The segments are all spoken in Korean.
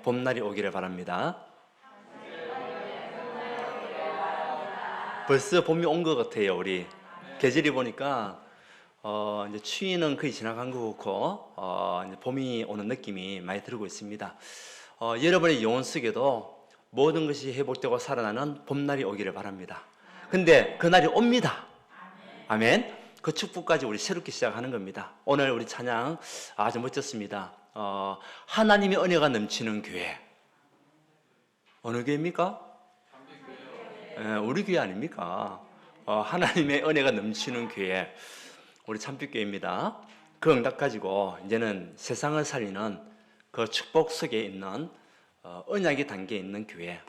봄날이 오기를 바랍니다. 벌써 봄이 온 것 같아요. 우리 계절이 보니까 이제 추위는 거의 지나간 것 같고 이제 봄이 오는 느낌이 많이 들고 있습니다. 여러분의 영혼 속에도 모든 것이 회복되고 살아나는 봄날이 오기를 바랍니다. 근데 그날이 옵니다. 아멘. 그 축복까지 우리 새롭게 시작하는 겁니다. 오늘 우리 찬양 아주 멋졌습니다. 하나님의 은혜가 넘치는 교회. 어느 교회입니까? 우리 교회 아닙니까? 하나님의 은혜가 넘치는 교회, 우리 참빛교회입니다. 그 응답 가지고 이제는 세상을 살리는 그 축복 속에 있는 언약의 단계에 있는 교회,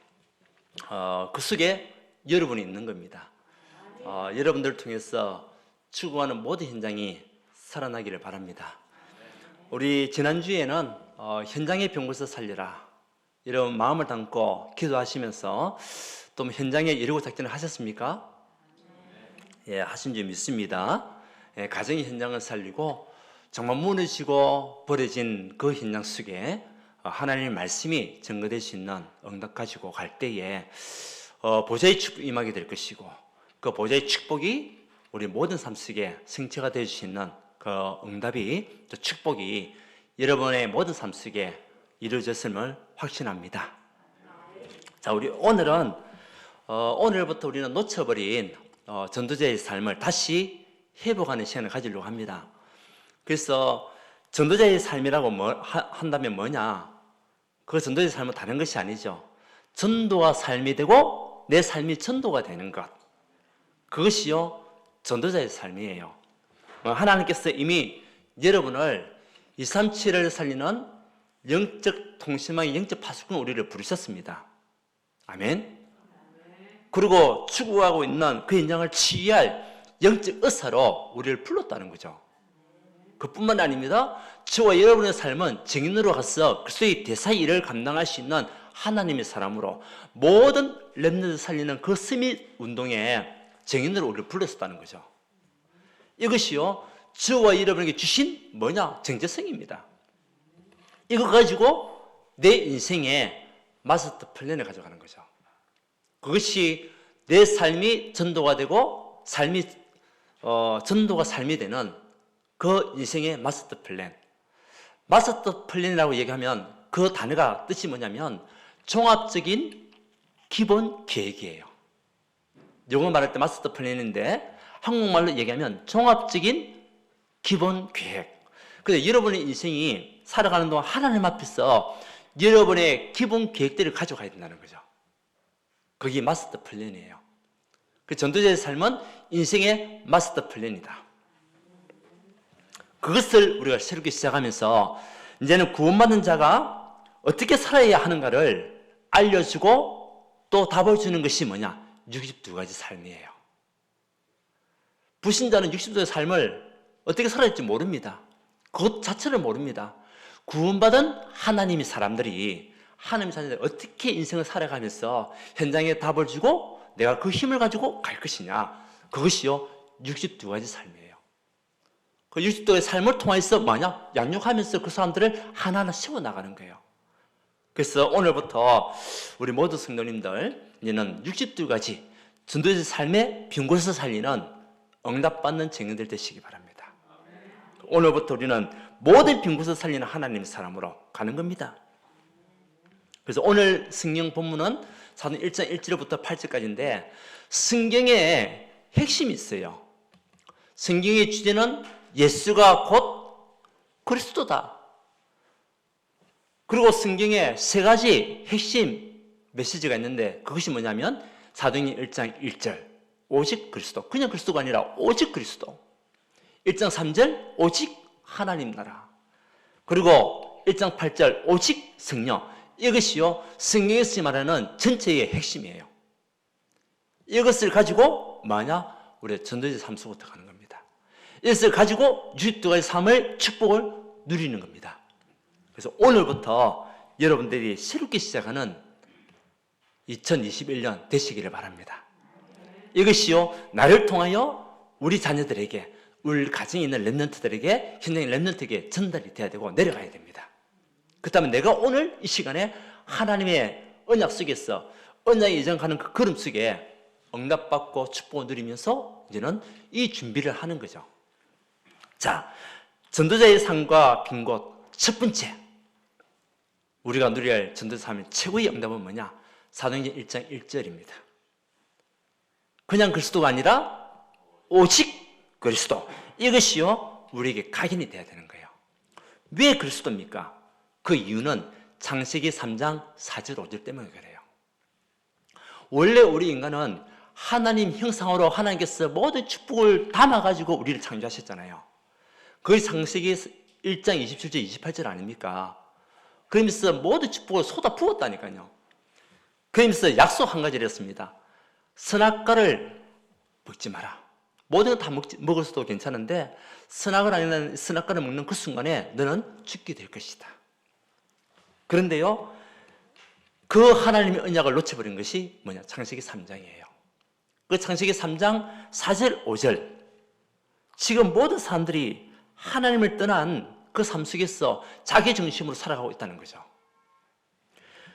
그 속에 여러분이 있는 겁니다. 여러분들을 통해서 추구하는 모든 현장이 살아나기를 바랍니다. 우리 지난주에는 현장의 병고서 살려라 이런 마음을 담고 기도하시면서 또 현장에 이루고 작전을 하셨습니까? 예, 하신 줄 믿습니다. 예, 가정의 현장을 살리고 정말 무너지고 버려진 그 현장 속에 하나님의 말씀이 증거될 수 있는 응답 가지고 갈 때에 보좌의 축복이 임하게 될 것이고 그 보좌의 축복이 우리 모든 삶 속에 성취가 될 수 있는 그 응답이, 또 축복이 여러분의 모든 삶 속에 이루어졌음을 확신합니다. 자, 우리 오늘부터 우리는 놓쳐버린 전도자의 삶을 다시 회복하는 시간을 가지려고 합니다. 그래서 전도자의 삶이라고 한다면 뭐냐? 그 전도자의 삶은 다른 것이 아니죠. 전도가 삶이 되고 내 삶이 전도가 되는 것. 그것이요 전도자의 삶이에요. 하나님께서 이미 여러분을 237을 살리는 영적 통신망의 영적 파수꾼 우리를 부르셨습니다. 아멘. 그리고 추구하고 있는 그 현장을 치유할 영적 의사로 우리를 불렀다는 거죠. 그뿐만 아닙니다. 저와 여러분의 삶은 증인으로 가서 그리스도의 대사의 일을 감당할 수 있는 하나님의 사람으로 모든 렘넌트를 살리는 그 스밋 운동에 증인으로 우리를 불렀었다는 거죠. 이것이요 저와 여러분에게 주신 뭐냐? 정체성입니다. 이거 가지고 내 인생의 마스터 플랜을 가져가는 거죠. 그것이 내 삶이 전도가 되고 전도가 삶이 되는 그 인생의 마스터 플랜. 마스터 플랜이라고 얘기하면 그 단어가 뜻이 뭐냐면 종합적인 기본 계획이에요. 영어 말할 때 마스터 플랜인데 한국말로 얘기하면 종합적인 기본 계획. 근데 여러분의 인생이 살아가는 동안 하나님 앞에서 여러분의 기본 계획들을 가져가야 된다는 거죠. 그게 마스터 플랜이에요. 그 전도자의 삶은 인생의 마스터 플랜이다. 그것을 우리가 새롭게 시작하면서 이제는 구원받은 자가 어떻게 살아야 하는가를 알려주고 또 답을 주는 것이 뭐냐? 62가지 삶이에요. 불신자는 62가지 삶을 어떻게 살아야 할지 모릅니다. 그것 자체를 모릅니다. 구원받은 하나님의 사람들이 하나님의 자녀들 어떻게 인생을 살아가면서 현장에 답을 주고 내가 그 힘을 가지고 갈 것이냐. 그것이요 62가지 삶이에요. 그 62가지 삶을 통해서 뭐냐? 양육하면서 그 사람들을 하나하나 세워나가는 거예요. 그래서 오늘부터 우리 모든 성도님들 이제는 62가지 전도자의 삶의 빈곳에서 살리는 응답받는 증인들 되시기 바랍니다. 오늘부터 우리는 모든 빈곳에서 살리는 하나님의 사람으로 가는 겁니다. 그래서 오늘 성경 본문은 사도행 1장 1절부터 8절까지인데 성경에 핵심이 있어요. 성경의 주제는 예수가 곧 그리스도다. 그리고 성경에 세 가지 핵심 메시지가 있는데 그것이 뭐냐면 사도행 1장 1절 오직 그리스도, 그냥 그리스도가 아니라 오직 그리스도. 1장 3절 오직 하나님 나라. 그리고 1장 8절 오직 성령. 이것이요 성경에서 말하는 전체의 핵심이에요. 이것을 가지고 만약 우리 전도자의 삶 속부터 가는 겁니다. 이것을 가지고 62가지 삶을 축복을 누리는 겁니다. 그래서 오늘부터 여러분들이 새롭게 시작하는 2021년 되시기를 바랍니다. 이것이요 나를 통하여 우리 자녀들에게, 우리 가정에 있는 렘넌트들에게, 현장의 렘넌트에게 전달이 돼야 되고 내려가야 됩니다. 그렇다면 내가 오늘 이 시간에 하나님의 언약 속에서 언약의 이전가는 그 걸음 속에 응답받고 축복을 누리면서 이제는 이 준비를 하는 거죠. 자, 전도자의 삶과 빈 곳 첫 번째, 우리가 누려야 할 전도자 삶의 최고의 응답은 뭐냐? 사도행전 1장 1절입니다. 그냥 그리스도가 아니라 오직 그리스도. 이것이요 우리에게 각인이 되어야 되는 거예요. 왜 그리스도입니까? 그 이유는 창세기 3장 4절 5절 때문에 그래요. 원래 우리 인간은 하나님 형상으로 하나님께서 모든 축복을 담아가지고 우리를 창조하셨잖아요. 그게 창세기 1장 27절 28절 아닙니까? 그러면서 모든 축복을 쏟아 부었다니까요. 그러면서 약속 한 가지를 했습니다. 선악과를 먹지 마라. 모든 거 다 먹을 수도 괜찮은데 선악과를 먹는 그 순간에 너는 죽게 될 것이다. 그런데요, 그 하나님의 언약을 놓쳐버린 것이 뭐냐? 창세기 3장이에요. 그 창세기 3장 4절 5절, 지금 모든 사람들이 하나님을 떠난 그 삶 속에서 자기 중심으로 살아가고 있다는 거죠.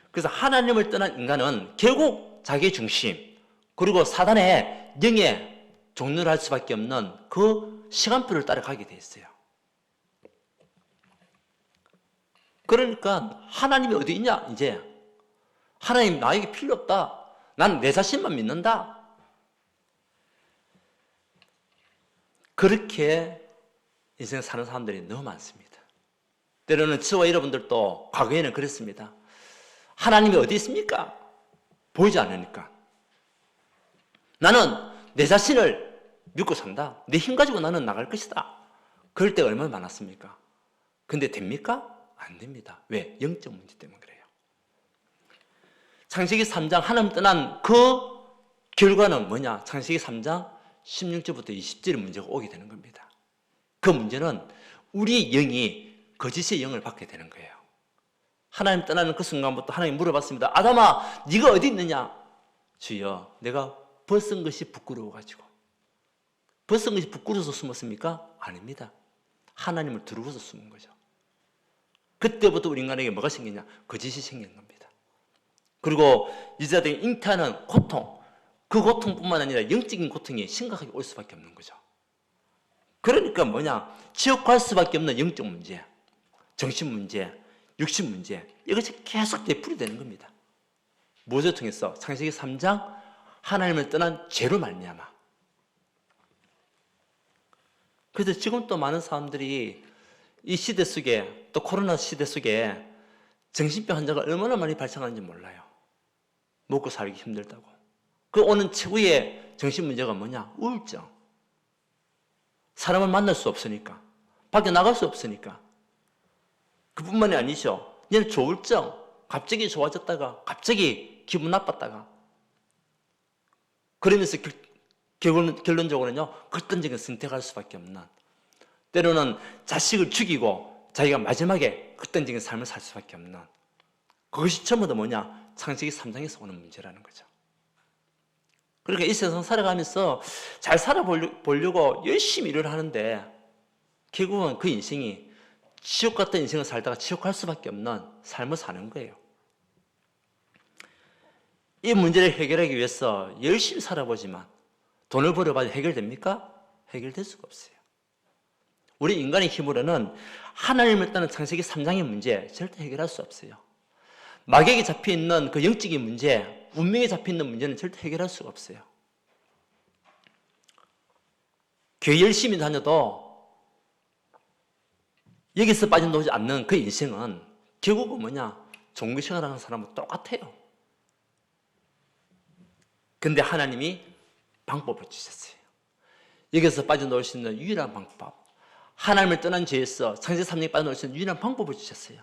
그래서 하나님을 떠난 인간은 결국 자기 중심, 그리고 사단의 영에 종노를 할 수밖에 없는 그 시간표를 따라가게 돼 있어요. 그러니까 하나님이 어디 있냐? 이제 하나님 나에게 필요 없다. 난 내 자신만 믿는다. 그렇게 인생 사는 사람들이 너무 많습니다. 때로는 저와 여러분들도 과거에는 그랬습니다. 하나님이 어디 있습니까? 보이지 않으니까. 나는 내 자신을 믿고 산다. 내 힘 가지고 나는 나갈 것이다. 그럴 때가 얼마나 많았습니까? 근데 됩니까? 안 됩니다. 왜? 영적 문제 때문에 그래요. 창세기 3장 하나님 떠난 그 결과는 뭐냐? 창세기 3장 16절부터 20절의 문제가 오게 되는 겁니다. 그 문제는 우리 영이 거짓의 영을 받게 되는 거예요. 하나님 떠나는 그 순간부터 하나님 물어봤습니다. 아담아, 네가 어디 있느냐? 주여, 내가 벗은 것이 부끄러워가지고. 벗은 것이 부끄러워서 숨었습니까? 아닙니다. 하나님을 두려워서 숨은 거죠. 그때부터 우리 인간에게 뭐가 생기냐? 거짓이 생긴 겁니다. 그리고 유대자들이 잉태하는 고통, 그 고통뿐만 아니라 영적인 고통이 심각하게 올 수밖에 없는 거죠. 그러니까 뭐냐? 지옥 갈 수밖에 없는 영적 문제, 정신 문제, 육신 문제, 이것이 계속 되풀이되는 겁니다. 무엇을 통해서? 창세기 3장 하나님을 떠난 죄로 말미암아. 그래서 지금 또 많은 사람들이 이 시대 속에, 또 코로나 시대 속에 정신병 환자가 얼마나 많이 발생하는지 몰라요. 먹고 살기 힘들다고. 그 오는 최고의 정신 문제가 뭐냐? 우울증. 사람을 만날 수 없으니까, 밖에 나갈 수 없으니까. 그뿐만이 아니죠. 얘는 조울증. 갑자기 좋아졌다가 갑자기 기분 나빴다가. 그러면서 결론적으로는요, 극단적인 선택할 수밖에 없는, 때로는 자식을 죽이고 자기가 마지막에 극단적인 삶을 살 수밖에 없는, 그것이 전부 다 뭐냐? 창세기 3장에서 오는 문제라는 거죠. 그러니까 이 세상 살아가면서 잘 살아보려고 열심히 일을 하는데 결국은 그 인생이 지옥 같은 인생을 살다가 지옥 갈 수밖에 없는 삶을 사는 거예요. 이 문제를 해결하기 위해서 열심히 살아보지만 돈을 벌어봐야 해결됩니까? 해결될 수가 없어요. 우리 인간의 힘으로는 하나님을 떠난 창세기 3장의 문제 절대 해결할 수 없어요. 마귀에게 잡혀있는 그 영적인 문제, 운명에 잡혀있는 문제는 절대 해결할 수가 없어요. 교회 열심히 다녀도 여기서 빠져나오지 않는 그 인생은 결국은 뭐냐? 종교 생활하는 사람은 똑같아요. 근데 하나님이 방법을 주셨어요. 여기서 빠져나올 수 있는 유일한 방법, 하나님을 떠난 죄에서 창세기 3장에 빠져나올 수 있는 유일한 방법을 주셨어요.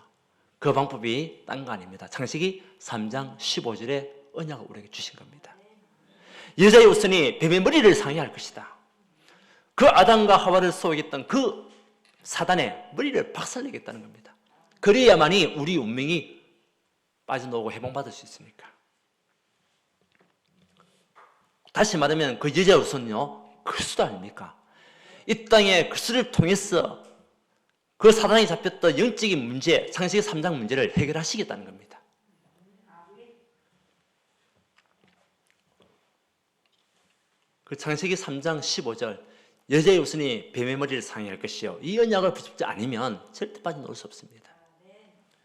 그 방법이 딴 거 아닙니다. 창세기 3장 15절에 언약을 우리에게 주신 겁니다. 여자의 우선이 뱀의 머리를 상해할 것이다. 그 아담과 하와를 소유했던 그 사단의 머리를 박살내겠다는 겁니다. 그래야만이 우리 운명이 빠져나오고 해방받을 수 있으니까. 다시 말하면 그 여자의 우선은요, 그리스도 아닙니까? 이 땅에 그리스도를 통해서 그 사단이 잡혔던 영적인 문제, 창세기 3장 문제를 해결하시겠다는 겁니다. 그 창세기 3장 15절 여자의 우선이 뱀의 머리를 상해할 것이요 이 언약을 붙잡지 않으면 절대 빠져나올 수 없습니다.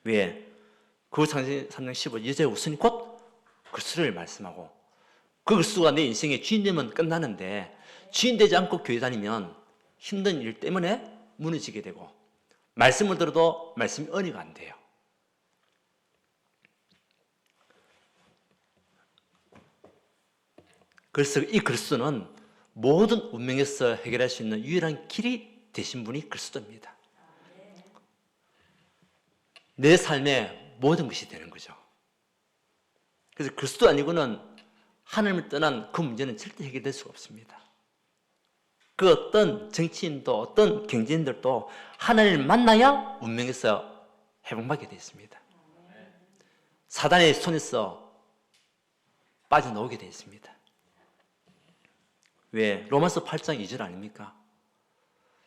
왜? 그 창세기 3장 15절 여자의 우선이 곧 그리스도를 말씀하고 그 그리스도가 내 인생의 주인 되면 끝나는데 주인 되지 않고 교회 다니면 힘든 일 때문에 무너지게 되고 말씀을 들어도 말씀이 은혜가 안 돼요. 그래서 이 그리스도는 모든 운명에서 해결할 수 있는 유일한 길이 되신 분이 그리스도입니다. 내 삶의 모든 것이 되는 거죠. 그래서 그리스도 아니고는 하나님을 떠난 그 문제는 절대 해결될 수가 없습니다. 그 어떤 정치인도 어떤 경제인들도 하나님을 만나야 운명에서 회복받게 되어 있습니다. 사단의 손에서 빠져나오게 되어 있습니다. 왜? 로마서 8장 2절 아닙니까?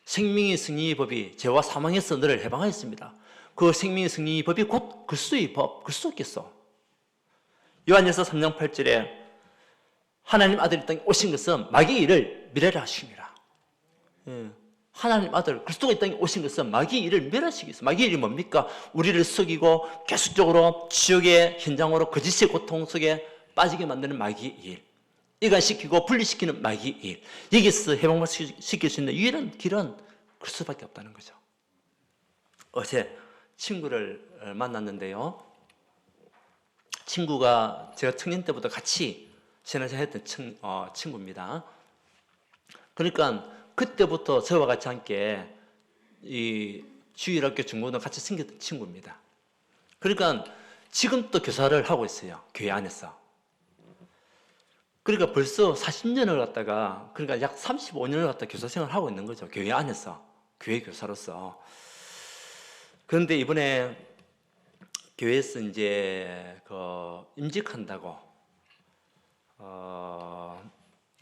생명의 승리의 법이 죄와 사망에서 너를 해방하였습니다. 그 생명의 승리의 법이 곧 그리스도의 법, 그리스도께서. 요한일서 3장 8절에 하나님 아들이 땅에 오신 것은 마귀의 일을 멸하려 하심이라. 하나님 아들 그리스도가 이 땅에 오신 것은 마귀의 일을 멸하시기 위해서. 마귀의 일이 뭡니까? 우리를 속이고 계속적으로 지옥의 현장으로 거짓의 고통 속에 빠지게 만드는 마귀의 일, 이간시키고 분리시키는 마귀의 일, 여기서 해방시킬 수 있는 유일한 길은 그리스도밖에 없다는 거죠. 어제 친구를 만났는데요, 친구가 제가 청년 때부터 같이 신앙생활 했던 친구입니다. 그러니까 그때부터 저와 같이 함께 이 주일학교 중고등 같이 생겼던 친구입니다. 그러니까 지금 또 교사를 하고 있어요. 교회 안에서. 그러니까 벌써 40년을 갖다가, 그러니까 약 35년을 갖다 교사 생활을 하고 있는 거죠. 교회 안에서. 교회 교사로서. 그런데 이번에 교회에서 이제 임직한다고,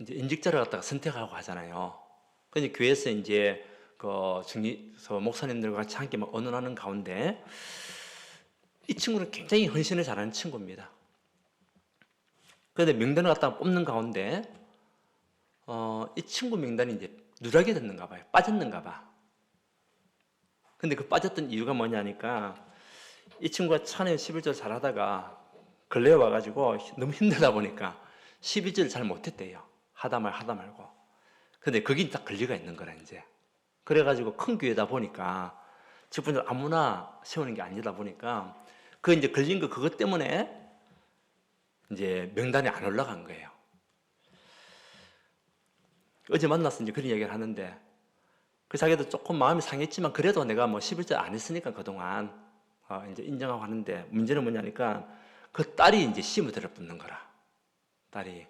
이제 임직자를 갖다가 선택하고 하잖아요. 근데 교회에서 이제 목사님들과 같이 함께 언언하는 가운데 이 친구는 굉장히 헌신을 잘하는 친구입니다. 그런데 명단을 갖다가 뽑는 가운데 이 친구 명단이 이제 누락이 됐는가 봐요. 빠졌는가 봐. 근데 그 빠졌던 이유가 뭐냐니까 이 친구가 찬에 11절 잘하다가 근래에 와가지고 너무 힘들다 보니까 11절을 잘 못했대요. 하다 말고. 근데 거기 딱 권리가 있는 거라 이제. 그래가지고 큰 교회다 보니까 직분을 아무나 세우는 게 아니다 보니까 그 이제 걸린 거 그것 때문에 이제 명단에 안 올라간 거예요. 어제 만나서 이제 그런 이야기를 하는데 그 자기도 조금 마음이 상했지만 그래도 내가 11절 안 했으니까 그동안 이제 인정하고 하는데 문제는 뭐냐니까 그 딸이 이제 시험을 들어붙는 거라. 딸이.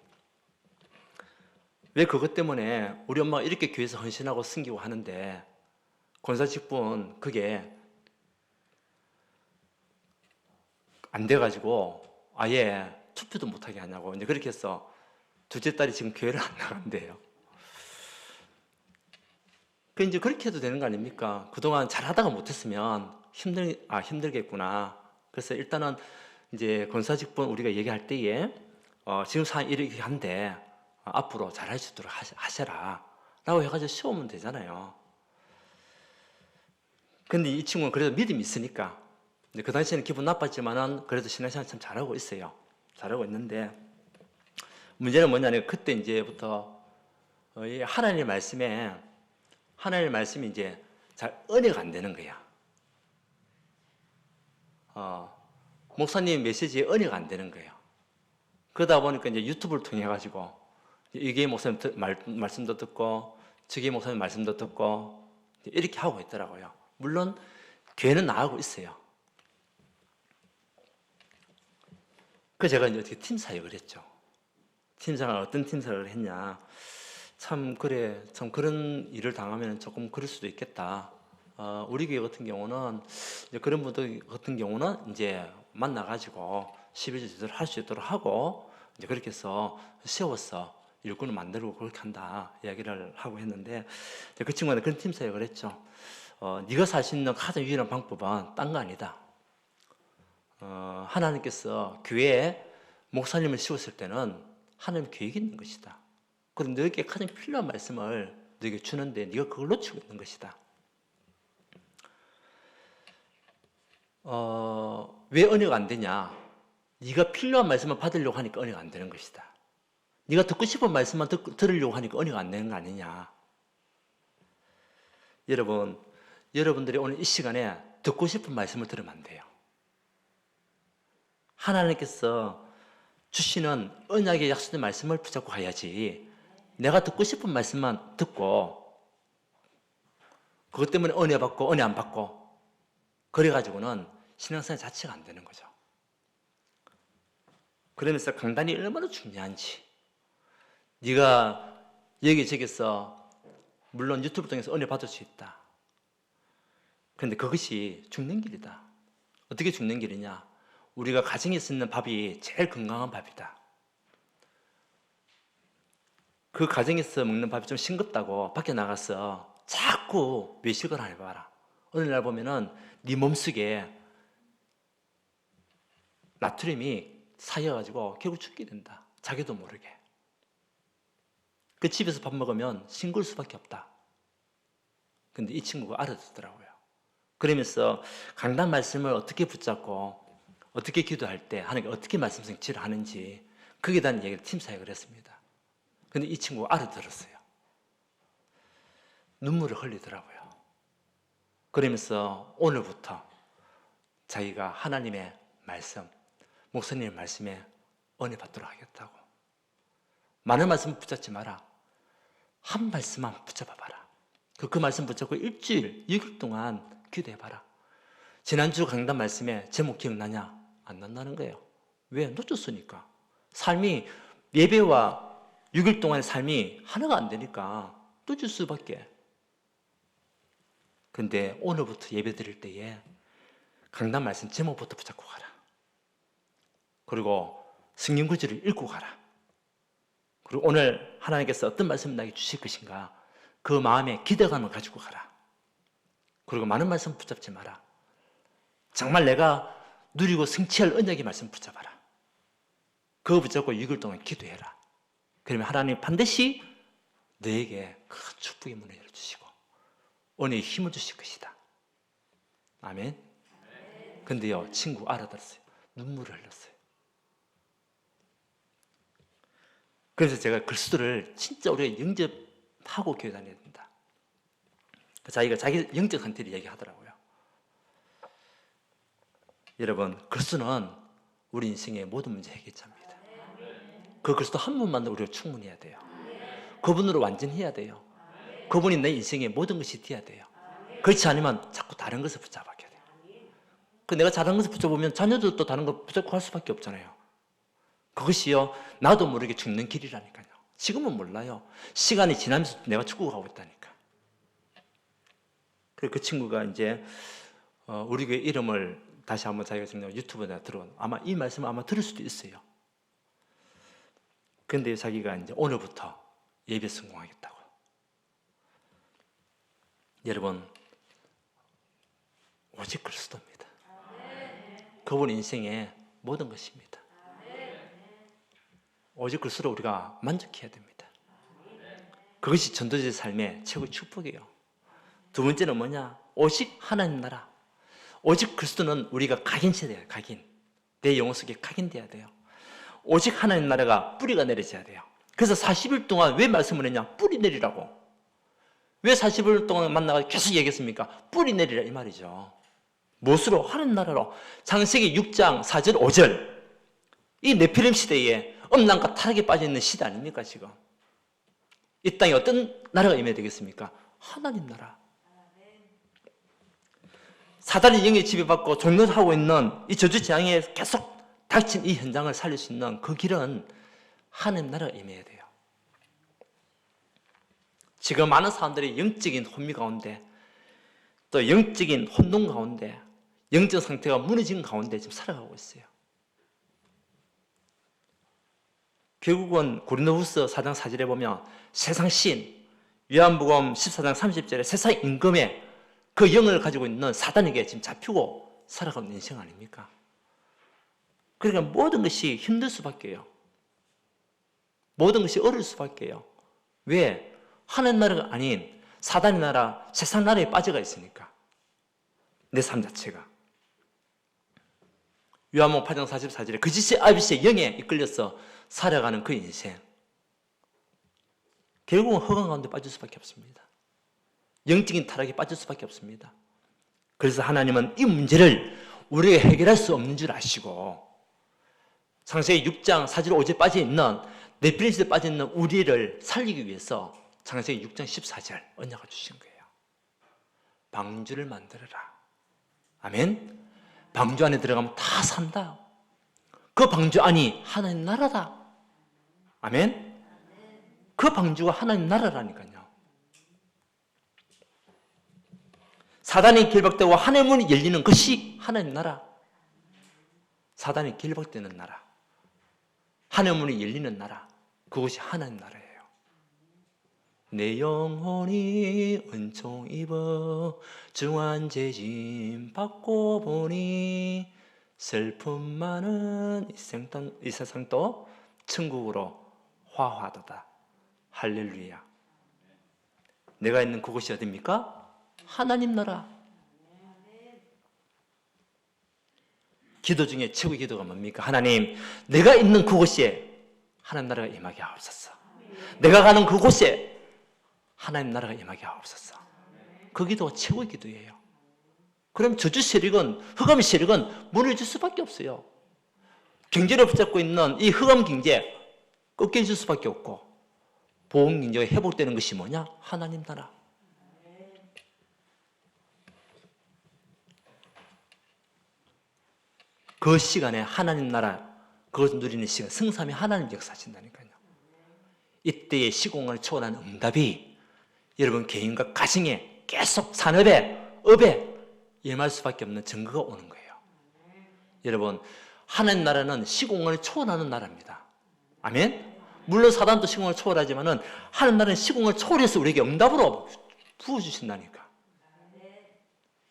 왜 그것 때문에 우리 엄마가 이렇게 교회에서 헌신하고 섬기고 하는데 권사 직분 그게 안 돼가지고 아예 투표도 못하게 하냐고 이제 그렇게 해서 둘째 딸이 지금 교회를 안 나간대요. 그 이제 그렇게 해도 되는 거 아닙니까? 그동안 잘하다가 못했으면 힘들겠구나. 그래서 일단은 이제 권사 직분 우리가 얘기할 때에 지금 상황이 이렇게 한데 앞으로 잘할 수 있도록 하셔라 라고 해가지고 세우면 되잖아요. 근데 이 친구는 그래도 믿음이 있으니까 그 당시에는 기분 나빴지만은 그래도 신앙생활 참 잘하고 있어요. 잘하고 있는데 문제는 뭐냐면 그때 이제부터 하나님의 말씀이 이제 잘 은혜가 안 되는 거야. 목사님 메시지에 은혜가 안 되는 거예요. 그러다 보니까 이제 유튜브를 통해 가지고 이게 목사님 말씀도 듣고 저게 목사님 말씀도 듣고 이렇게 하고 있더라고요. 물론 교회는 나가고 있어요. 그래서 제가 이제 어떻게 팀 사역을 했죠. 팀장을 어떤 팀 사역을 했냐. 참 그런 일을 당하면 조금 그럴 수도 있겠다. 우리 교회 같은 경우는 이제 그런 분들 같은 경우는 이제 만나가지고 12주 제대로 할 수 있도록 하고 이제 그렇게 해서 세워서 일꾼을 만들고 그렇게 한다 이야기를 하고 했는데 그 친구한테 그런 팀 사역을 했죠. 네가 살 수 있는 가장 유일한 방법은 딴 거 아니다. 하나님께서 교회에 목사님을 씌웠을 때는 하나님 계획이 있는 것이다. 그럼 너에게 가장 필요한 말씀을 너에게 주는데 네가 그걸 놓치고 있는 것이다. 왜 은혜가 안 되냐? 네가 필요한 말씀을 받으려고 하니까 은혜가 안 되는 것이다. 네가 듣고 싶은 말씀만 들으려고 하니까 은혜가 안 되는 거 아니냐? 여러분들이 오늘 이 시간에 듣고 싶은 말씀을 들으면 안 돼요. 하나님께서 주시는 언약의 약속의 말씀을 붙잡고 가야지, 내가 듣고 싶은 말씀만 듣고 그것 때문에 은혜 받고 은혜 안 받고 그래가지고는 신앙생활 자체가 안 되는 거죠. 그러면서 강단이 얼마나 중요한지, 네가 여기저기서 물론 유튜브 통해서 은혜 받을 수 있다. 그런데 그것이 죽는 길이다. 어떻게 죽는 길이냐? 우리가 가정에 쓰는 밥이 제일 건강한 밥이다. 그 가정에서 먹는 밥이 좀 싱겁다고 밖에 나가서 자꾸 외식을 해봐라. 어느 날 보면은 네 몸속에 나트륨이 쌓여가지고 결국 죽게 된다. 자기도 모르게. 그 집에서 밥 먹으면 싱거울 수밖에 없다. 근데 이 친구가 알아듣더라고요. 그러면서 강단 말씀을 어떻게 붙잡고 어떻게 기도할 때 하나님께 어떻게 말씀 성취를 하는지 거기에 대한 얘기를 팀 사역을 했습니다. 근데 이 친구가 알아들었어요. 눈물을 흘리더라고요. 그러면서 오늘부터 자기가 하나님의 말씀, 목사님의 말씀에 은혜 받도록 하겠다고. 많은 말씀 붙잡지 마라. 한 말씀만 붙잡아봐라. 그 말씀 붙잡고 일주일, 6일 동안 기도해봐라. 지난주 강단 말씀에 제목 기억나냐? 안 난다는 거예요. 왜? 놓쳤으니까. 삶이, 예배와 6일 동안의 삶이 하나가 안 되니까 놓칠 수밖에. 근데 오늘부터 예배 드릴 때에 강단 말씀 제목부터 붙잡고 가라. 그리고 성경 구절을 읽고 가라. 그리고 오늘 하나님께서 어떤 말씀을 나에게 주실 것인가, 그 마음에 기대감을 가지고 가라. 그리고 많은 말씀 붙잡지 마라. 정말 내가 누리고 성취할 언약의 말씀 붙잡아라. 그거 붙잡고 6일 동안 기도해라. 그러면 하나님 반드시 너에게 큰 축복의 문을 열어주시고 은혜의 힘을 주실 것이다. 아멘. 근데요, 친구 알아들었어요. 눈물을 흘렸어요. 그래서 제가 글쓰들을 진짜 우리가 영접하고 교회 다녀야 된다. 자기가 자기 영적 상태를 얘기하더라고요. 여러분, 글쓰는 우리 인생의 모든 문제 해결자입니다. 그 글쓰도 한 분만도 우리가 충분히 해야 돼요. 그분으로 완전히 해야 돼요. 그분이 내 인생의 모든 것이 되어야 돼요. 그렇지 않으면 자꾸 다른 것을 붙잡아야 돼요. 그 내가 다른 것을 붙잡으면 자녀도 또 다른 걸 붙잡고 할 수밖에 없잖아요. 그것이요, 나도 모르게 죽는 길이라니까요. 지금은 몰라요. 시간이 지나면서 내가 죽고 가고 있다니까. 그래서 그 친구가 이제 우리 교회 이름을 다시 한번 자기가 지금 유튜브에 들어온, 아마 이 말씀을 아마 들을 수도 있어요. 근데 자기가 이제 오늘부터 예배 성공하겠다고. 여러분, 오직 그리스도입니다. 그분 인생의 모든 것입니다. 오직 그리스도로 우리가 만족해야 됩니다. 그것이 전도자의 삶의 최고의 축복이에요. 두 번째는 뭐냐? 오직 하나님 나라. 오직 그리스도는 우리가 각인해야 돼요. 각인. 내 영혼 속에 각인돼야 돼요. 오직 하나님 나라가 뿌리가 내려져야 돼요. 그래서 40일 동안 왜 말씀을 했냐? 뿌리 내리라고. 왜 40일 동안 만나서 계속 얘기했습니까? 뿌리 내리라 이 말이죠. 무엇으로? 하나님 나라로. 창세기 6장 4절 5절. 이 네피림 시대에 음란과 타락에 빠져있는 시대 아닙니까 지금? 이 땅에 어떤 나라가 임해야 되겠습니까? 하나님 나라. 사단의 영에 지배받고 종노하고 있는 이 저주재앙에 계속 닥친 이 현장을 살릴 수 있는 그 길은 하나님 나라가 임해야 돼요. 지금 많은 사람들이 영적인 혼미 가운데, 또 영적인 혼돈 가운데, 영적 상태가 무너진 가운데 지금 살아가고 있어요. 결국은 고린도후서 4장 4절에 보면 세상 신, 요한복음 14장 30절에 세상 임금에 그 영을 가지고 있는 사단에게 지금 잡히고 살아가는 인생 아닙니까? 그러니까 모든 것이 힘들 수밖에요. 모든 것이 어려울 수밖에요. 왜? 하나님 나라가 아닌 사단의 나라, 세상 나라에 빠져가 있으니까. 내 삶 자체가. 요한복음 8장 44절에 거짓의 아비스의 영에 이끌려서 살아가는 그 인생. 결국은 허강 가운데 빠질 수밖에 없습니다. 영적인 타락에 빠질 수밖에 없습니다. 그래서 하나님은 이 문제를 우리가 해결할 수 없는 줄 아시고 창세기 6장 4절 5절에 빠져있는 네필림에 빠져있는 우리를 살리기 위해서 창세기 6장 14절 언약을 주신 거예요. 방주를 만들어라. 아멘. 방주 안에 들어가면 다 산다. 그 방주 안이 하나님 나라다. 아멘. 그 방주가 하나님 나라라니까요. 사단이 결박되고 하나님 문이 열리는 것이 하나님 나라. 사단이 결박되는 나라. 하나님 문이 열리는 나라. 그것이 하나님 나라예요. 내 영혼이 은총 입어 중한 죄짐 받고 보니 슬픔 많은 이 세상도 천국으로 화화하도다. 할렐루야. 내가 있는 그곳이 어디입니까? 하나님 나라. 기도 중에 최고의 기도가 뭡니까? 하나님, 내가 있는 그곳에 하나님 나라가 임하게 하옵소서. 내가 가는 그곳에 하나님 나라가 임하게 하옵소서. 그 기도가 최고의 기도예요. 그럼 저주 세력은, 흑암의 세력은 무너질 수밖에 없어요. 경제를 붙잡고 있는 이 흑암 경제 꺾여질 수밖에 없고, 보험 경제가 회복되는 것이 뭐냐? 하나님 나라. 그 시간에 하나님 나라, 그것을 누리는 시간, 성삼위 하나님 역사하신다니까요. 이때의 시공을 초월한 응답이 여러분 개인과 가정에 계속 산업에, 업에 임할 수밖에 없는 증거가 오는 거예요. 여러분, 하나님 나라는 시공을 초월하는 나라입니다. 아멘? 물론 사단도 시공을 초월하지만은 하나님 나라는 시공을 초월해서 우리에게 응답으로 부어주신다니까.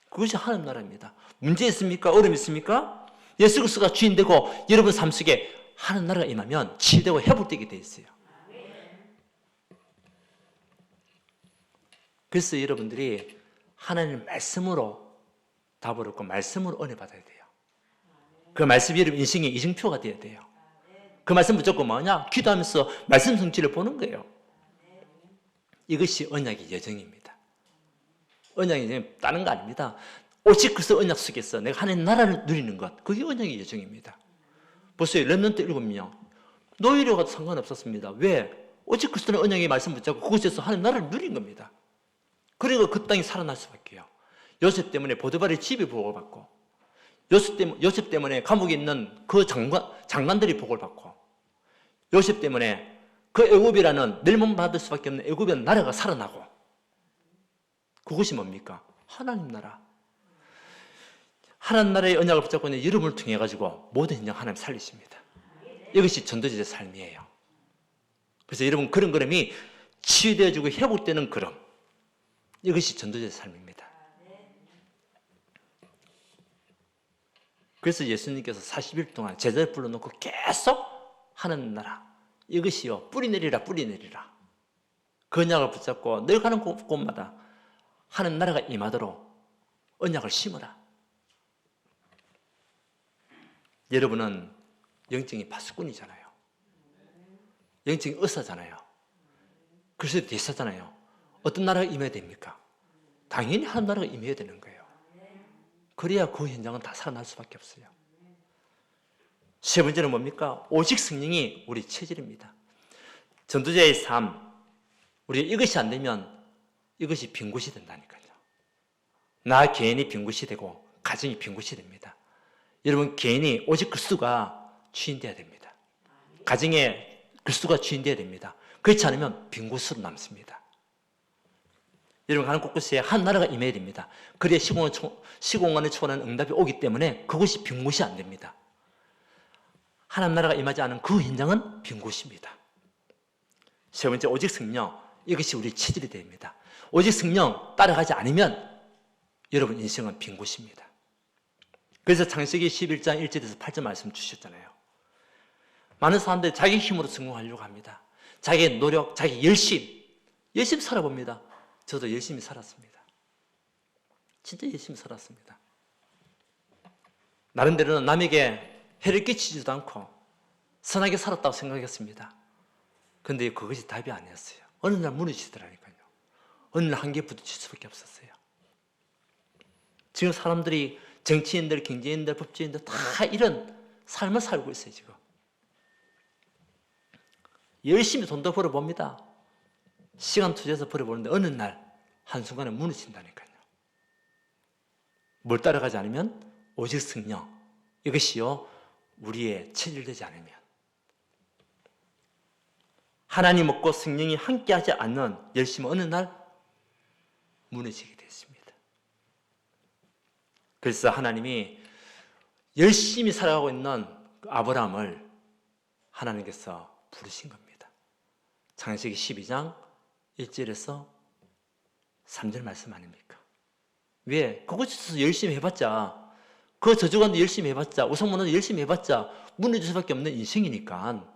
그것이 하나님 나라입니다. 문제 있습니까? 어려움 있습니까? 예수 그리스도가 주인 되고 여러분 삶 속에 하나님 나라가 임하면 치유되고 회복되게 돼 있어요. 그래서 여러분들이 하나님 말씀으로 답을 얻고 말씀으로 은혜 받아야 돼요. 그 말씀이 여러분 인생의 이정표가 되어야 돼요. 그 말씀 무조건 뭐냐? 기도하면서 말씀 성취를 보는 거예요. 이것이 언약의 여정입니다. 언약의 여정이 다른 거 아닙니다. 오직 그리스도 언약 속에서 내가 하나님 나라를 누리는 것, 그게 언약의 여정입니다. 보세요. 렘넌트 7명 노예로 가도 상관없었습니다. 왜? 오직 그리스도는 언약의 말씀 붙잡고 그곳에서 하나님 나라를 누린 겁니다. 그리고 그 땅이 살아날 수밖에요. 요셉 때문에 보드발의 집이 복을 받고, 요셉 때문에 감옥에 있는 그 장관들이 복을 받고, 요셉 때문에 그 애굽이라는 멸망 받을 수밖에 없는 애굽이라는 나라가 살아나고, 그것이 뭡니까? 하나님 나라. 하나님 나라의 언약을 붙잡고 있는 여러분을 통해 가지고 모든 현장 하나님 살리십니다. 이것이 전도자의 삶이에요. 그래서 여러분 그런 걸음이 치유되어지고 회복되는 걸음, 이것이 전도자의 삶입니다. 그래서 예수님께서 40일 동안 제자를 불러놓고 계속 하는 나라, 이것이요 뿌리 내리라 뿌리 내리라. 그 언약을 붙잡고 늘 가는 곳마다 하는 나라가 임하도록 언약을 심으라. 여러분은 영적인 파수꾼이잖아요. 영적인 의사잖아요. 그래서 대사잖아요. 어떤 나라가 임해야 됩니까? 당연히 하나님 나라가 임해야 되는 거예요. 그래야 그 현장은 다 살아날 수밖에 없어요. 세 번째는 뭡니까? 오직 성령이 우리 체질입니다. 전도자의 삶, 우리가 이것이 안 되면 이것이 빈 곳이 된다니까요. 나 개인이 빈 곳이 되고 가정이 빈 곳이 됩니다. 여러분 개인이 오직 그리스도가 주인되어야 됩니다. 가정에 그리스도가 주인되어야 됩니다. 그렇지 않으면 빈 곳으로 남습니다. 여러분 가는 곳곳에 한 나라가 임해야 됩니다. 그래야 시공간을 초월하는 응답이 오기 때문에 그것이 빈 곳이 안 됩니다. 하나님 나라가 임하지 않은 그 현장은 빈 곳입니다. 세 번째, 오직 성령, 이것이 우리 체질이 됩니다. 오직 성령 따라가지 않으면 여러분 인생은 빈 곳입니다. 그래서 창세기 11장 1절에서 8절 말씀 주셨잖아요. 많은 사람들이 자기 힘으로 성공하려고 합니다. 자기의 노력, 자기 열심히 살아봅니다. 저도 열심히 살았습니다. 진짜 열심히 살았습니다. 나름대로는 남에게 해를 끼치지도 않고 선하게 살았다고 생각했습니다. 그런데 그것이 답이 아니었어요. 어느 날 무너지더라니까요. 어느 날 한계에 부딪힐 수밖에 없었어요. 지금 사람들이 정치인들, 경제인들, 법조인들 다 이런 삶을 살고 있어요. 지금 열심히 돈도 벌어봅니다. 시간 투자해서 벌어보는데 어느 날 한순간에 무너진다니까요. 뭘 따라가지 않으면 오직 성령, 이것이요 우리의 체질되지 않으면 하나님 없고 성령이 함께하지 않는 열심은 어느 날 무너지게 됐습니다. 그래서 하나님이 열심히 살아가고 있는 아브라함을 하나님께서 부르신 겁니다. 창세기 12장 1절에서 3절 말씀 아닙니까? 왜? 그곳에서 열심히 해봤자, 그 저주관도 열심히 해봤자, 우상문화도 열심히 해봤자 무너질 수밖에 없는 인생이니까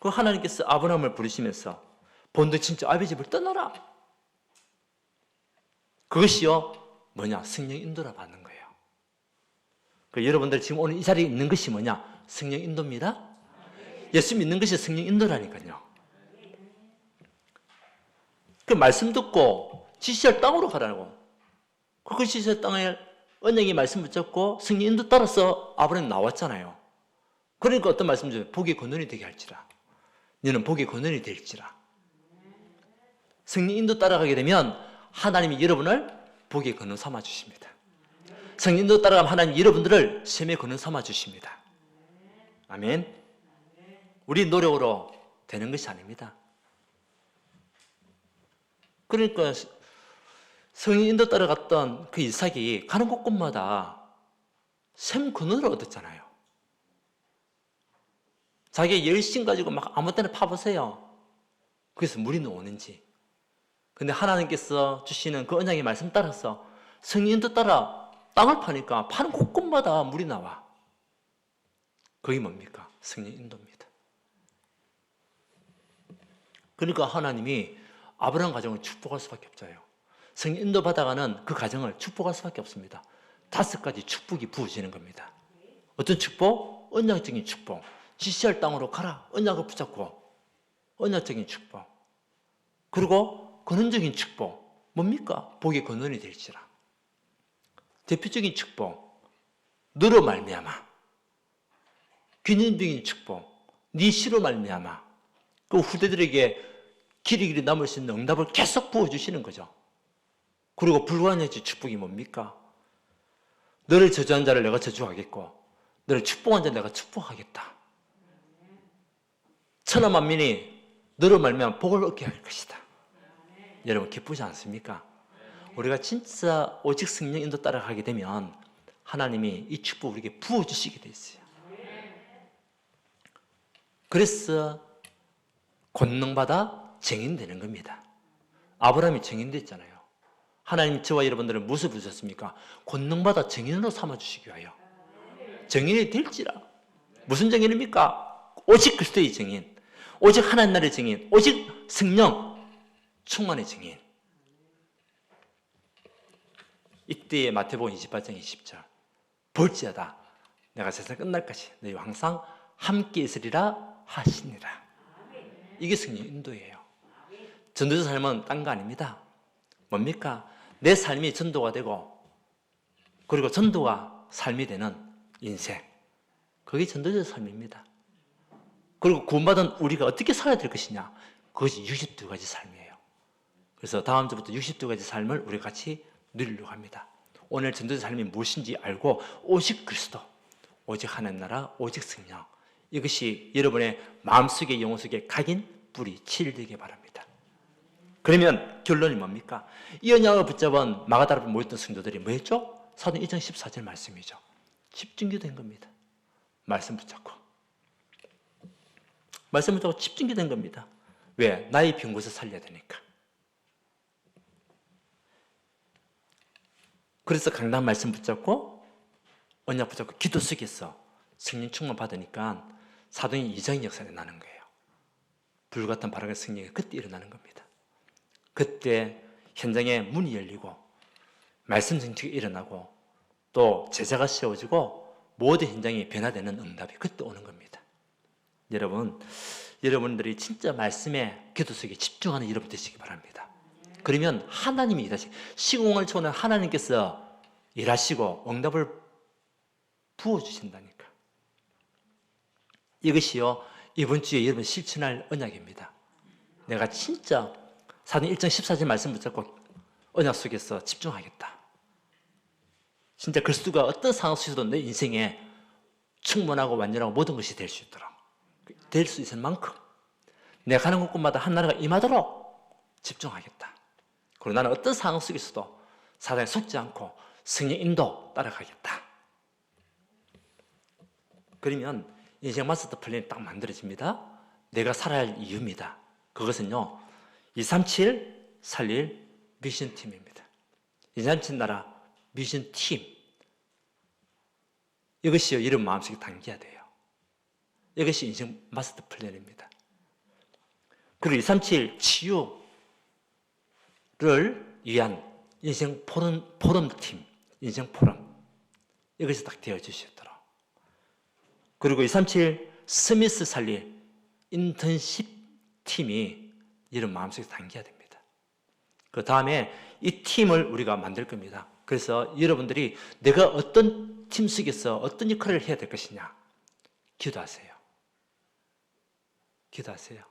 그 하나님께서 아브라함을 부르시면서 본드 친척 아비 집을 떠나라. 그것이요 뭐냐? 성령 인도를 받는 거예요. 그 여러분들 지금 오늘 이 자리에 있는 것이 뭐냐? 성령 인도입니다. 예수 믿는 것이 성령 인도라니까요. 그 말씀 듣고 지시할 땅으로 가라고. 그 지시할 땅에 언약의 말씀 붙잡고 성령 인도 따라서 아브라함이 나왔잖아요. 그러니까 어떤 말씀 주세요? 복의 근원이 되게 할지라. 너는 복의 근원이 될지라. 성령 인도 따라가게 되면 하나님이 여러분을 복의 근원 삼아 주십니다. 성령 인도 따라가면 하나님 여러분들을 셈의 근원 삼아 주십니다. 아멘. 우리 노력으로 되는 것이 아닙니다. 그러니까 성령 인도 따라갔던 그 이삭이 가는 곳곳마다 샘 근원을 얻었잖아요. 자기의 열심 가지고 막 아무 때나 파보세요. 그래서 물이 나오는지. 근데 하나님께서 주시는 그 언약의 말씀 따라서 성령 인도 따라 땅을 파니까 파는 곳곳마다 물이 나와. 그게 뭡니까? 성령 인도입니다. 그러니까 하나님이 아브라함 가정을 축복할 수밖에 없어요. 성령 인도 받아가는 그 가정을 축복할 수밖에 없습니다. 5가지 축복이 부어지는 겁니다. 어떤 축복? 언약적인 축복. 지시할 땅으로 가라. 언약을 붙잡고. 언약적인 축복. 그리고 근원적인 축복. 뭡니까? 복의 근원이 될지라. 대표적인 축복. 너로 말미암아. 균형적인 축복. 네 시로 말미암아. 그 후대들에게 길이 남을 수 있는 응답을 계속 부어주시는 거죠. 그리고 불가능해진 축복이 뭡니까? 너를 저주한 자를 내가 저주하겠고 너를 축복한 자를 내가 축복하겠다. 천하 만민이 너로 말미암아 복을 얻게 할 것이다. 여러분 기쁘지 않습니까? 우리가 진짜 오직 성령 인도 따라가게 되면 하나님이 이 축복 우리에게 부어주시게 돼 있어요. 그래서 권능받아 증인되는 겁니다. 아브라함이 증인됐잖아요. 하나님 저와 여러분들은 무엇을 부르셨습니까? 권능받아 증인으로 삼아주시기 위하여. 증인이 될지라. 무슨 증인입니까? 오직 그리스도의 증인, 오직 하나님 나라의 증인, 오직 성령 충만의 증인. 이때의 마태복음 28장 20절 볼지어다 내가 세상 끝날까지 너희와 항상 함께 있으리라 하시니라. 이게 성령 인도예요. 전도자 삶은 딴 거 아닙니다. 뭡니까? 내 삶이 전도가 되고 그리고 전도가 삶이 되는 인생. 그게 전도자 삶입니다. 그리고 구원받은 우리가 어떻게 살아야 될 것이냐? 그것이 62가지 삶이에요. 그래서 다음 주부터 62가지 삶을 우리 같이 누리려고 합니다. 오늘 전도자 삶이 무엇인지 알고 오직 그리스도, 오직 하나님 나라, 오직 성령. 이것이 여러분의 마음속에 영혼 속에 각인, 뿌리, 치일되게 바랍니다. 그러면 결론이 뭡니까? 이 언약을 붙잡은 마가다라 앞에 모였던 성도들이 뭐 했죠? 사도행 1장 14절 말씀이죠. 집중기된 겁니다. 말씀 붙잡고. 말씀 붙잡고 집중기된 겁니다. 왜? 나의 빈 곳을 살려야 되니까. 그래서 강단 말씀 붙잡고 언약 붙잡고 기도 속에서 성령 충만 받으니까 사도행 2장의 역사가 나는 거예요. 불같은 바람의 성령이 그때 일어나는 겁니다. 그때 현장에 문이 열리고 말씀 정책이 일어나고 또 제자가 세워지고 모든 현장이 변화되는 응답이 그때 오는 겁니다. 여러분들이 진짜 말씀에 기도 속에 집중하는 여러분 되시기 바랍니다. 그러면 하나님이 일하시고 시공을 초월한 하나님께서 일하시고 응답을 부어주신다니까. 이것이요 이번 주에 여러분 실천할 언약입니다. 내가 진짜 사도행 1장 14절 말씀 붙잡고 언약 속에서 집중하겠다. 진짜 그리스도가 어떤 상황 속에서도 내 인생에 충분하고 완전하고 모든 것이 될 수 있도록 될 수 있을 만큼 내가 가는 곳곳마다 하나님가 임하도록 집중하겠다. 그리고 나는 어떤 상황 속에서도 사단에 속지 않고 성령 인도 따라가겠다. 그러면 인생 마스터 플랜이 딱 만들어집니다. 내가 살아야 할 이유입니다. 그것은요 237 살릴 미션 팀입니다. 237 나라 미션 팀. 이것이요 여러분 마음속에 담겨야 돼요. 이것이 인생 마스터 플랜입니다. 그리고 237 치유를 위한 인생 포럼 팀, 인생 포럼. 이것이 딱 되어 주시도록. 그리고 237 스미스 살릴 인턴십 팀이 여러분 마음속에 담겨야 됩니다. 그 다음에 이 팀을 우리가 만들 겁니다. 그래서 여러분들이 내가 어떤 팀 속에서 어떤 역할을 해야 될 것이냐 기도하세요. 기도하세요.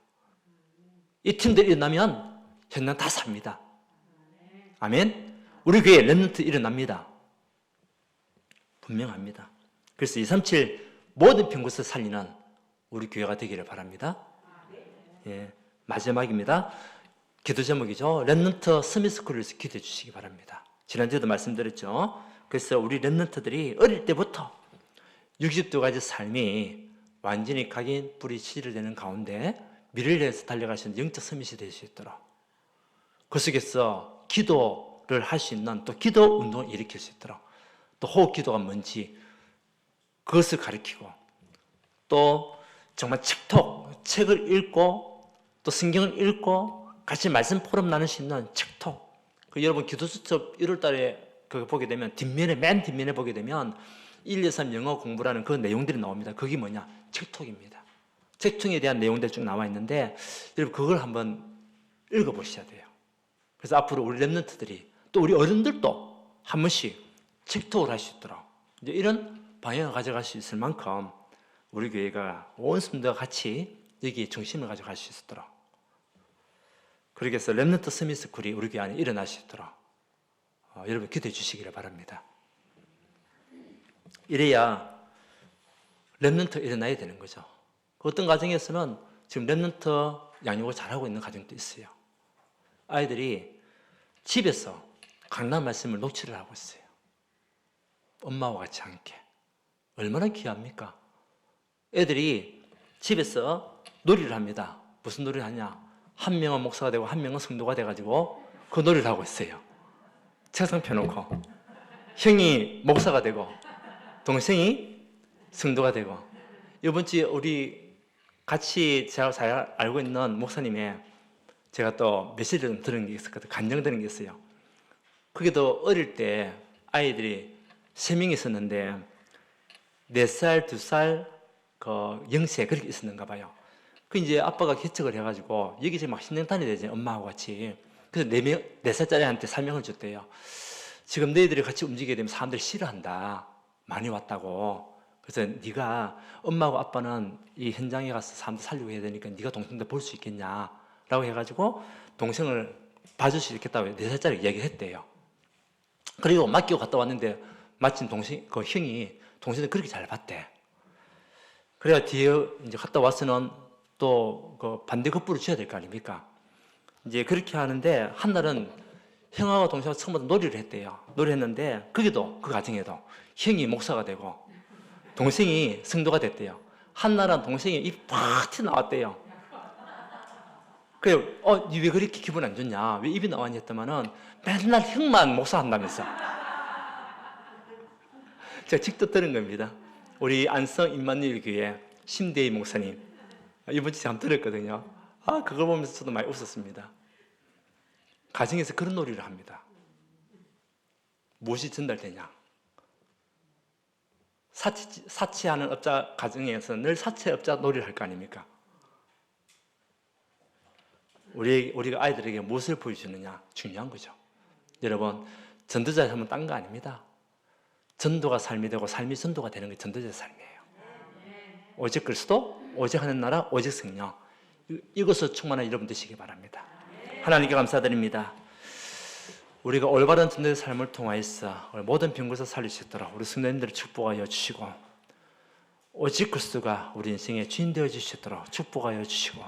이 팀들이 일어나면 현장 다 삽니다. 아멘. 우리 교회에 렘넌트 일어납니다. 분명합니다. 그래서 237 모든 평구에서 살리는 우리 교회가 되기를 바랍니다. 예, 마지막입니다. 기도 제목이죠. 렘넌트 스미스쿨에서 기도해 주시기 바랍니다. 지난주에도 말씀드렸죠. 그래서 우리 렘넌트들이 어릴 때부터 60도 가지 삶이 완전히 각인 뿌리 시를 되는 가운데 미래를 위해서 달려가시는 영적 서밋이 될 수 있도록 그 속에서 기도를 할 수 있는 또 기도 운동을 일으킬 수 있도록 또 호흡 기도가 뭔지 그것을 가르치고 또 정말 책을 읽고 또 성경을 읽고 같이 말씀 포럼 나눌 수 있는 책톡. 그 여러분 기도 수첩 1월 달에 그거 보게 되면 맨 뒷면에 보게 되면 1, 2, 3 영어 공부라는 그 내용들이 나옵니다. 그게 뭐냐? 책톡입니다. 책통에 대한 내용들이 쭉 나와 있는데 여러분 그걸 한번 읽어보셔야 돼요. 그래서 앞으로 우리 렘넌트들이 또 우리 어른들도 한 번씩 책톡을 할 수 있도록 이제 이런 방향을 가져갈 수 있을 만큼 우리 교회가 온 성도가 같이 여기에 중심을 가져갈 수 있도록 그렇게 해서 렘넌트 스미스쿨이 우리 교회 안에 일어날 수 있도록 여러분 기도해 주시기를 바랍니다. 이래야 렘넌트 일어나야 되는 거죠. 어떤 가정에서는 지금 렘넌트 양육을 잘하고 있는 가정도 있어요. 아이들이 집에서 강단 말씀을 녹취를 하고 있어요. 엄마와 같이 함께. 얼마나 귀합니까? 애들이 집에서 놀이를 합니다. 무슨 놀이를 하냐? 한 명은 목사가 되고 한 명은 성도가 돼가지고 그 놀이를 하고 있어요. 책상 펴놓고 형이 목사가 되고 동생이 성도가 되고 이번 주에 우리 같이 제가 잘 알고 있는 목사님의 제가 또 메시지를 좀 들은 게 있었거든요. 간증되는 게 있어요. 그게도 어릴 때 아이들이 3명이 있었는데 4살, 2살, 0세 그렇게 있었는가 봐요. 그 이제 아빠가 개척을 해가지고 여기서 막 신령탄이 되지 엄마하고 같이. 그래서 4살짜리한테 설명을 줬대요. 지금 너희들이 같이 움직이게 되면 사람들이 싫어한다. 많이 왔다고. 그래서 네가 엄마하고 아빠는 이 현장에 가서 사람들 살리고 해야 되니까 네가 동생들 볼 수 있겠냐 라고 해가지고 동생을 봐줄 수 있겠다고 4살짜리 이야기를 했대요. 그리고 맡기고 갔다 왔는데 마침 그 형이 동생을 그렇게 잘 봤대. 그래야 뒤에 이제 갔다 와서는 또 그 반대 급부를 줘야 될 거 아닙니까? 이제 그렇게 하는데 한날은 형하고 동생하고 처음부터 놀이를 했대요. 놀이했는데 거기도 그 가정에도 형이 목사가 되고 동생이 성도가 됐대요. 한날은 동생이 입 팍 튀어나왔대요. 그래, 니 왜 그렇게 기분 안 좋냐? 왜 입이 나왔냐 했더만은 맨날 형만 목사한다면서. 제가 직접 들은 겁니다. 우리 안성 임마누엘 교회 심대희 목사님 이번 주에 한번 들었거든요. 그걸 보면서 저도 많이 웃었습니다. 가정에서 그런 놀이를 합니다. 무엇이 전달되냐? 사치하는 업자 가정에서 늘 사치 업자 놀이를 할 거 아닙니까? 우리가 아이들에게 무엇을 보여주느냐 중요한 거죠. 여러분, 전도자의 삶은 딴 거 아닙니다. 전도가 삶이 되고 삶이 전도가 되는 게 전도자의 삶이에요. 오직 그리스도, 오직 하는 나라, 오직 성령, 이것을 충만한 여러분 되시기 바랍니다. 하나님께 감사드립니다. 우리가 올바른 전도의 삶을 통하여서 모든 병고서 살릴 수 있도록 우리 성도님들을 축복하여 주시고, 오직 그리스도가 우리 인생의 주인 되어 주시도록 축복하여 주시고,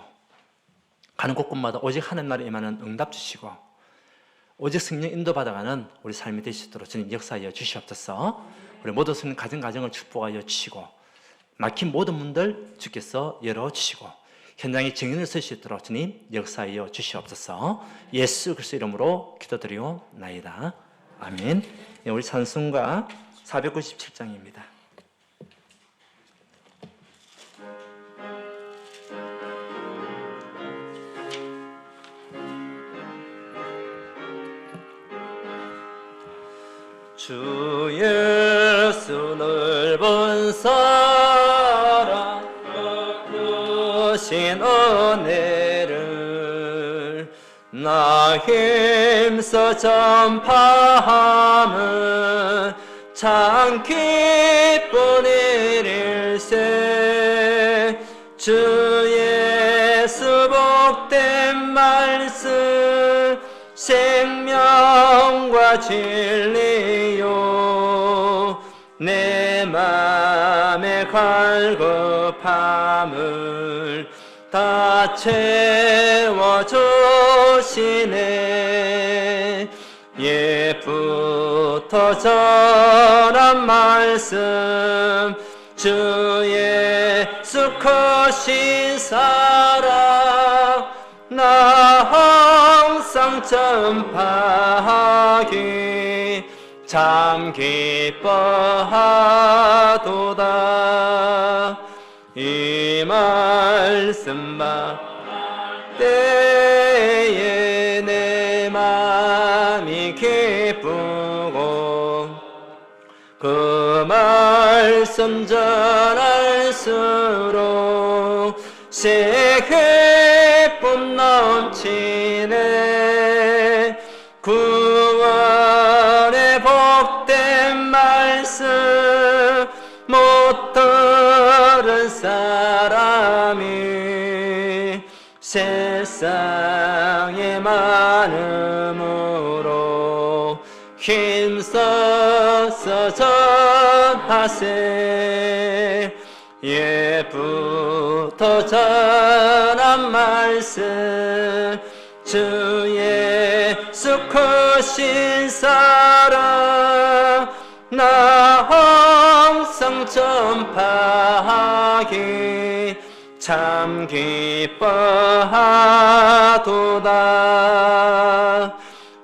가는 곳곳마다 오직 하는 날에 임하는 응답 주시고, 오직 성령 인도받아가는 우리 삶이 되시도록 주님 역사하여 주시옵소서. 우리 모든 성령 가정을 축복하여 주시고, 막힌 모든 문들 주께서 열어주시고, 현장에 증인을 쓸 수 있도록 주님 역사하여 주시옵소서. 예수 그리스도 이름으로 기도드리옵나이다. 아멘. 우리 찬송가 497장입니다. 주 예수 넓은 사랑 크신 은혜를 나 힘써 전파함은 참 기쁜 일일세. 주 예수 복된 말씀 생명과 진리요 내 맘의 갈급함을 다 채워주시네. 옛부터 전한 말씀 주 예수 크신 사랑 나 항상 전파하기 참 기뻐하도다. 이 말씀만 때에 내 맘이 기쁘고 그 말씀 전할수록 새 기쁨 넘치네. 구원의 복된 말씀 못 들은 사람이 세상에 많음으로 힘써서 전하세. 옛부터 전한 말씀 주 예수 크신 사랑 나 항상 전파하기 참 기뻐하도다.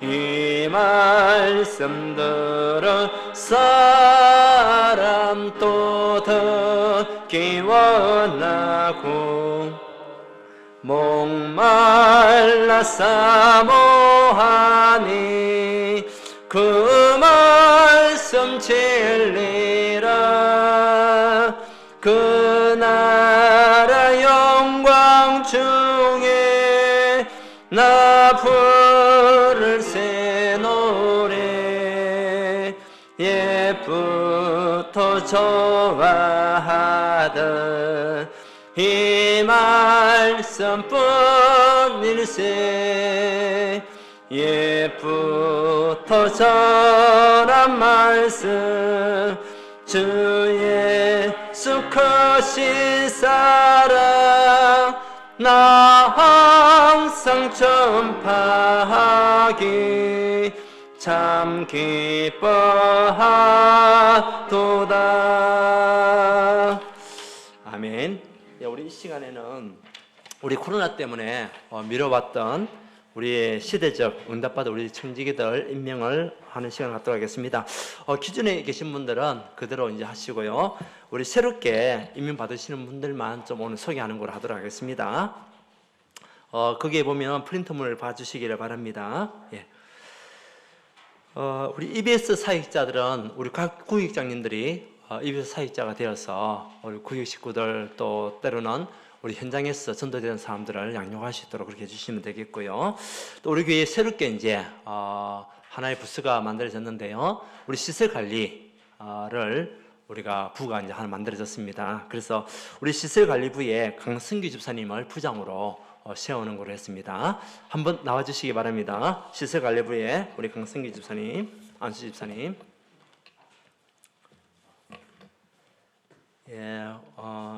이 말씀 들은 사람 또 듣기 원하고 목말라 사모하니 그 말씀 진리라. 그 나라 영광 중에 나 부를 새 노래 옛부터 좋아하던 이 말씀뿐일세. 옛부터 전한 말씀 주 예수 크신 사랑 나 항상 전파하기 참 기뻐하도다. 아멘. 우리 이 시간에는 우리 코로나 때문에 미뤄왔던 우리 시대적 응답받은 우리 청지기들 임명을 하는 시간을 갖도록 하겠습니다. 기존에 계신 분들은 그대로 이제 하시고요. 우리 새롭게 임명 받으시는 분들만 좀 오늘 소개하는 걸 하도록 하겠습니다. 거기에 보면 프린트물을 봐주시기를 바랍니다. 예. 우리 EBS 사역자들은 우리 각 구역장님들이 EBS 사역자가 되어서 우리 구역 식구들 또 때로는 우리 현장에서 전도되는 사람들을 양육할 수 있도록 그렇게 해주시면 되겠고요. 또 우리 교회에 새롭게 이제 하나의 부스가 만들어졌는데요. 우리 시설 관리를 우리가 부가 이제 하나 만들어졌습니다. 그래서 우리 시설 관리부에 강승규 집사님을 부장으로 세우는 걸로 했습니다. 한번 나와주시기 바랍니다. 시설 관리부에 우리 강승규 집사님, 안수 집사님. 예,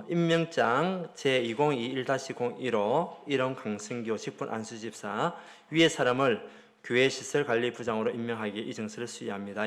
임명장 제2021-01호 1원 강승규 직분 안수 집사 위의 사람을 교회 시설 관리 부장으로 임명하기 이 증서를 수여합니다.